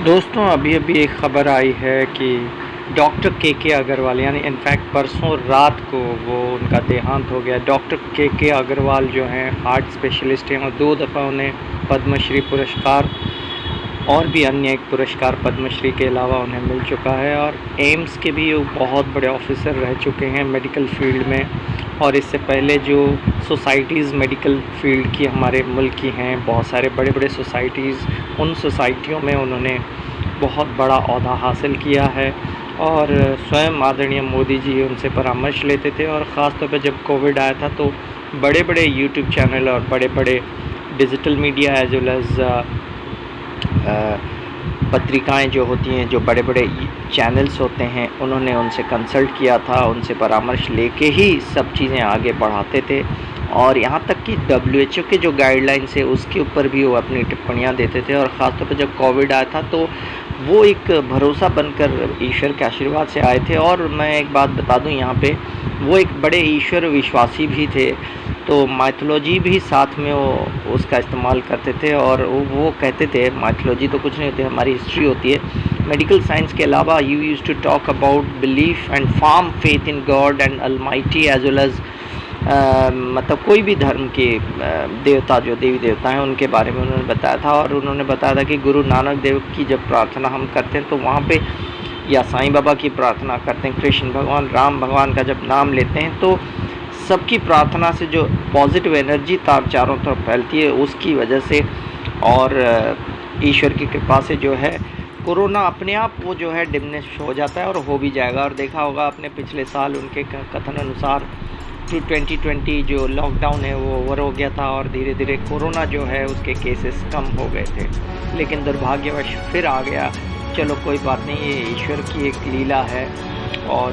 दोस्तों अभी अभी एक ख़बर आई है कि डॉक्टर के अग्रवाल यानी इनफैक्ट परसों रात को वो उनका देहांत हो गया। डॉक्टर के अग्रवाल जो हैं हार्ट स्पेशलिस्ट हैं और 2 दफ़ा उन्हें पद्मश्री पुरस्कार और भी अन्य एक पुरस्कार पद्मश्री के अलावा उन्हें मिल चुका है। और एम्स के भी वो बहुत बड़े ऑफिसर रह चुके हैं मेडिकल फील्ड में। और इससे पहले जो सोसाइटीज़ मेडिकल फील्ड की हमारे मुल्क की हैं, बहुत सारे बड़े बड़े सोसाइटीज़, उन सोसाइटियों में उन्होंने बहुत बड़ा ओहदा हासिल किया है। और स्वयं आदरणीय मोदी जी उनसे परामर्श लेते थे। और ख़ास तौर पर जब कोविड आया था तो बड़े बड़े यूट्यूब चैनल और बड़े बड़े digital media as well as पत्रिकाएं जो होती हैं, जो बड़े बड़े चैनल्स होते हैं, उन्होंने उनसे कंसल्ट किया था, उनसे परामर्श लेके ही सब चीज़ें आगे बढ़ाते थे। और यहाँ तक कि WHO के जो गाइडलाइंस है उसके ऊपर भी वो अपनी टिप्पणियाँ देते थे। और ख़ास तौर पर जब कोविड आया था तो वो एक भरोसा बनकर ईश्वर के आशीर्वाद से आए थे। और मैं एक बात बता दूं यहाँ पे, वो एक बड़े ईश्वर विश्वासी भी थे, तो माइथोलॉजी भी साथ में वो उसका इस्तेमाल करते थे। और वो कहते थे माइथोलॉजी तो कुछ नहीं होती, हमारी हिस्ट्री होती है। मेडिकल साइंस के अलावा you used to talk about belief and firm faith in God and almighty as well as मतलब कोई भी धर्म के देवता, जो देवी देवता हैं, उनके बारे में उन्होंने बताया था। और उन्होंने बताया था कि गुरु नानक देव की जब प्रार्थना हम करते हैं तो वहाँ पे, या साईं बाबा की प्रार्थना करते हैं, कृष्ण भगवान, राम भगवान का जब नाम लेते हैं तो सबकी प्रार्थना से जो पॉजिटिव एनर्जी चारों तरफ फैलती है उसकी वजह से, और ईश्वर की कृपा से जो है कोरोना अपने आप वो जो है डिमिनिश हो जाता है और हो भी जाएगा। और देखा होगा आपने पिछले साल उनके कथन अनुसार 2020 जो लॉकडाउन है वो ओवर हो गया था और धीरे धीरे कोरोना जो है उसके केसेस कम हो गए थे, लेकिन दुर्भाग्यवश फिर आ गया। चलो कोई बात नहीं, ये ईश्वर की एक लीला है। और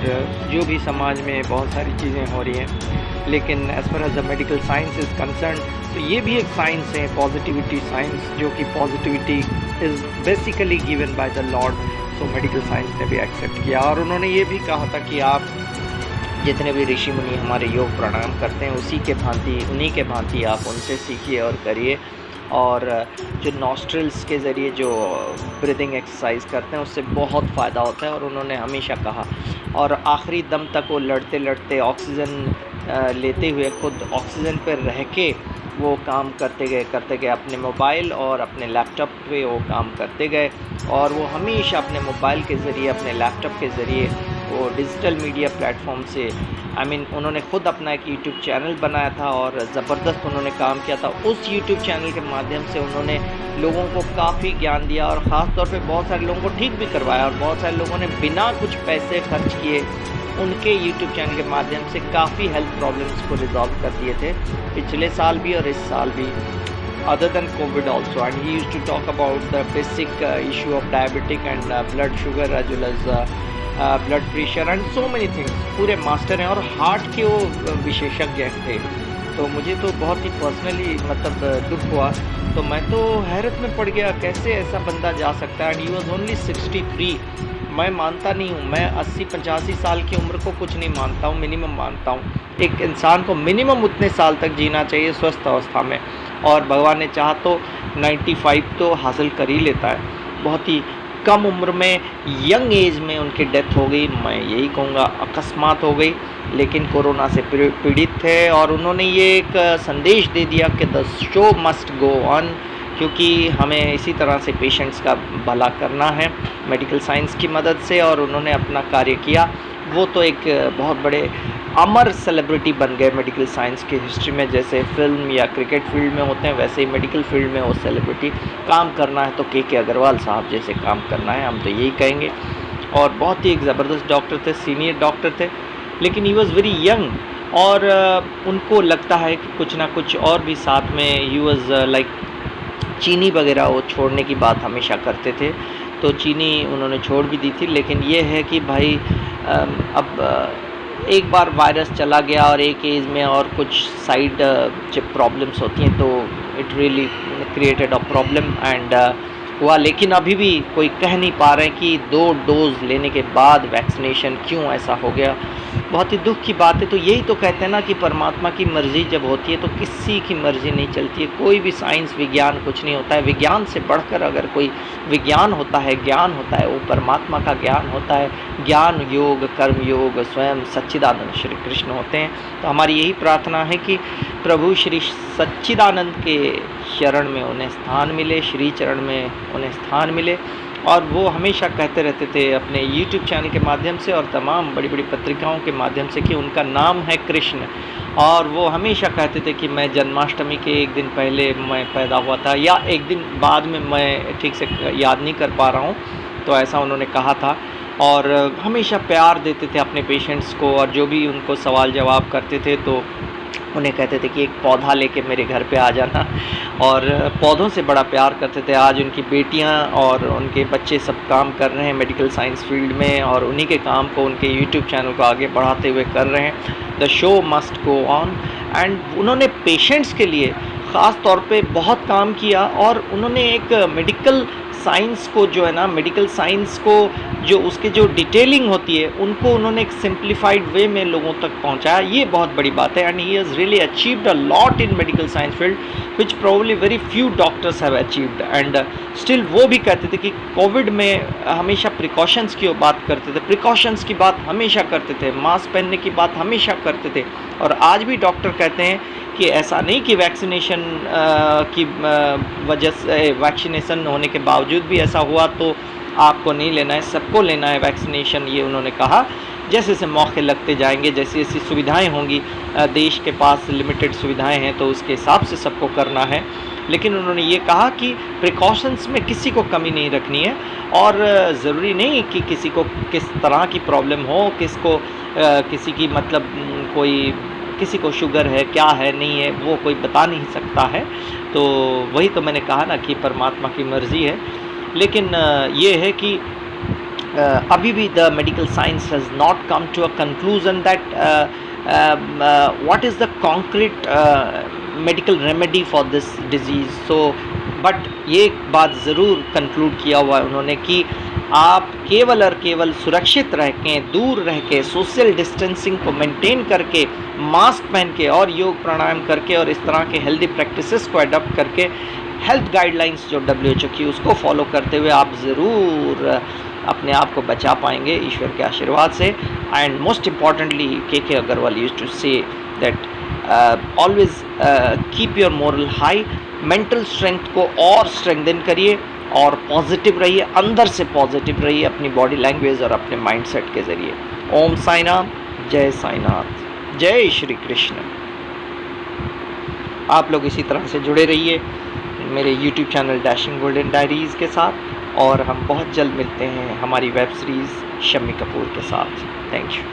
जो भी समाज में बहुत सारी चीज़ें हो रही हैं, लेकिन as far as the medical science is concern तो ये भी एक साइंस है, पॉजिटिविटी साइंस, जो कि positivity is basically given by the Lord. So medical science ने भी एक्सेप्ट किया। और उन्होंने ये भी कहा था कि आप जितने भी ऋषि मुनि हमारे योग प्राणायाम करते हैं उसी के भांति, उन्हीं के भांति आप उनसे सीखिए और करिए। और जो नॉस्ट्रल्स के ज़रिए जो ब्रीदिंग एक्सरसाइज करते हैं उससे बहुत फ़ायदा होता है। और उन्होंने हमेशा कहा, और आखिरी दम तक वो लड़ते लड़ते ऑक्सीजन लेते हुए खुद ऑक्सीजन पर रह के वो काम करते गए अपने मोबाइल और अपने लैपटॉप पे वो काम करते गए। और वो हमेशा अपने मोबाइल के ज़रिए, अपने लैपटॉप के ज़रिए वो डिजिटल मीडिया प्लेटफॉर्म से, उन्होंने ख़ुद अपना एक यूट्यूब चैनल बनाया था और ज़बरदस्त उन्होंने काम किया था। उस यूट्यूब चैनल के माध्यम से उन्होंने लोगों को काफ़ी ज्ञान दिया और ख़ास तौर पे बहुत सारे लोगों को ठीक भी करवाया। और बहुत सारे लोगों ने बिना कुछ पैसे खर्च किए उनके यूट्यूब चैनल के माध्यम से काफ़ी हेल्थ प्रॉब्लम्स को रिजॉल्व कर दिए थे, पिछले साल भी और इस साल भी, other than COVID also. And he used to talk about the basic issue of diabetic and blood sugar as well as blood pressure and so many things. पूरे मास्टर हैं और हार्ट के वो विशेषज्ञ थे। तो मुझे तो बहुत ही पर्सनली मतलब दुख हुआ, तो मैं तो हैरत में पड़ गया कैसे ऐसा बंदा जा सकता है। And he was only 63। मैं मानता नहीं हूँ, मैं 80-85 साल की उम्र को कुछ नहीं मानता हूँ, मिनिमम मानता हूँ। एक इंसान को मिनिमम उतने साल तक जीना चाहिए स्वस्थ अवस्था में, और भगवान ने चाहा तो 95 तो हासिल कर ही लेता है। बहुत ही कम उम्र में, यंग एज में उनकी डेथ हो गई। मैं यही कहूँगा अकस्मात हो गई, लेकिन कोरोना से पीड़ित थे। और उन्होंने ये एक संदेश दे दिया कि the show must go on, क्योंकि हमें इसी तरह से पेशेंट्स का भला करना है मेडिकल साइंस की मदद से। और उन्होंने अपना कार्य किया। वो तो एक बहुत बड़े अमर सेलिब्रिटी बन गए मेडिकल साइंस की हिस्ट्री में। जैसे फिल्म या क्रिकेट फील्ड में होते हैं, वैसे ही मेडिकल फील्ड में वो सेलिब्रिटी। काम करना है तो के अग्रवाल साहब जैसे काम करना है, हम तो यही कहेंगे। और बहुत ही एक ज़बरदस्त डॉक्टर थे, सीनियर डॉक्टर थे, लेकिन ही वॉज़ वेरी यंग। और उनको लगता है कि कुछ ना कुछ और भी साथ में, ही वॉज़ लाइक चीनी वगैरह वो छोड़ने की बात हमेशा करते थे, तो चीनी उन्होंने छोड़ भी दी थी। लेकिन ये है कि भाई अब एक बार वायरस चला गया और एक एज में और कुछ साइड जब प्रॉब्लम्स होती हैं तो it really created a problem. And हुआ, लेकिन अभी भी कोई कह नहीं पा रहे कि 2 डोज़ लेने के बाद वैक्सीनेशन क्यों ऐसा हो गया। बहुत ही दुःख की बात है। तो यही तो कहते हैं ना कि परमात्मा की मर्ज़ी जब होती है तो किसी की मर्ज़ी नहीं चलती है। कोई भी साइंस विज्ञान कुछ नहीं होता है। विज्ञान से बढ़कर अगर कोई विज्ञान होता है, ज्ञान होता है, वो परमात्मा का ज्ञान होता है। ज्ञान योग, कर्म योग स्वयं सच्चिदानंद श्री कृष्ण होते हैं। तो हमारी यही प्रार्थना है कि प्रभु श्री सच्चिदानंद के शरण में उन्हें स्थान मिले, श्री चरण में उन्हें स्थान मिले। और वो हमेशा कहते रहते थे अपने यूट्यूब चैनल के माध्यम से और तमाम बड़ी बड़ी पत्रिकाओं के माध्यम से कि उनका नाम है कृष्ण। और वो हमेशा कहते थे कि मैं जन्माष्टमी के एक दिन पहले मैं पैदा हुआ था, या एक दिन बाद में, मैं ठीक से याद नहीं कर पा रहा हूँ। तो ऐसा उन्होंने कहा था। और हमेशा प्यार देते थे अपने पेशेंट्स को, और जो भी उनको सवाल जवाब करते थे तो उन्हें कहते थे कि एक पौधा लेके मेरे घर पे आ जाना। और पौधों से बड़ा प्यार करते थे। आज उनकी बेटियां और उनके बच्चे सब काम कर रहे हैं मेडिकल साइंस फील्ड में, और उन्हीं के काम को, उनके यूट्यूब चैनल को आगे बढ़ाते हुए कर रहे हैं। The show must go on. And उन्होंने पेशेंट्स के लिए ख़ास तौर पे बहुत काम किया, और उन्होंने एक मेडिकल साइंस को जो है ना, मेडिकल साइंस को जो उसके जो डिटेलिंग होती है उनको उन्होंने एक सिंप्लीफाइड वे में लोगों तक पहुंचाया। ये बहुत बड़ी बात है। And he has really achieved a lot in medical science field which probably very few doctors have achieved. And still वो भी कहते थे कि कोविड में हमेशा प्रिकॉशंस की बात करते थे, प्रिकॉशंस की बात हमेशा करते थे, मास्क पहनने की बात हमेशा करते थे। और आज भी डॉक्टर कहते हैं कि ऐसा नहीं कि वैक्सीनेशन की वजह से, वैक्सीनेशन होने के बावजूद भी ऐसा हुआ तो आपको नहीं लेना है, सबको लेना है वैक्सीनेशन। ये उन्होंने कहा। जैसे जैसे मौके लगते जाएंगे, जैसी जैसी सुविधाएं होंगी, देश के पास लिमिटेड सुविधाएं हैं तो उसके हिसाब से सबको करना है। लेकिन उन्होंने ये कहा कि प्रिकॉशंस में किसी को कमी नहीं रखनी है, और ज़रूरी नहीं कि किसी को किस तरह की प्रॉब्लम हो, किसको किसी की मतलब कोई किसी को शुगर है, क्या है, नहीं है, वो कोई बता नहीं सकता है। तो वही तो मैंने कहा ना कि परमात्मा की मर्ज़ी है। लेकिन ये है कि अभी भी the medical science has not come to a conclusion that what is the concrete medical remedy for this disease. So but ये बात ज़रूर कंक्लूड किया हुआ है उन्होंने कि आप केवल और केवल सुरक्षित रह के, दूर रह के, सोशल डिस्टेंसिंग को मेंटेन करके, मास्क पहन के और योग प्राणायाम करके और इस तरह के हेल्दी प्रैक्टिसेस को अडॉप्ट करके, हेल्थ गाइडलाइंस जो WHO की उसको फॉलो करते हुए आप ज़रूर अपने आप को बचा पाएंगे ईश्वर के आशीर्वाद से। And most importantly KK Agarwal used to say that always keep your moral high. Mental strength को और स्ट्रेंथन करिए और पॉजिटिव रहिए, अंदर से पॉजिटिव रहिए अपनी बॉडी लैंग्वेज और अपने माइंडसेट के ज़रिए। ओम साईनाथ, जय साईनाथ, जय श्री कृष्ण। आप लोग इसी तरह से जुड़े रहिए मेरे YouTube channel dashing golden diaries के साथ, और हम बहुत जल्द मिलते हैं हमारी वेब सीरीज़ शम्मी कपूर के साथ। Thank you.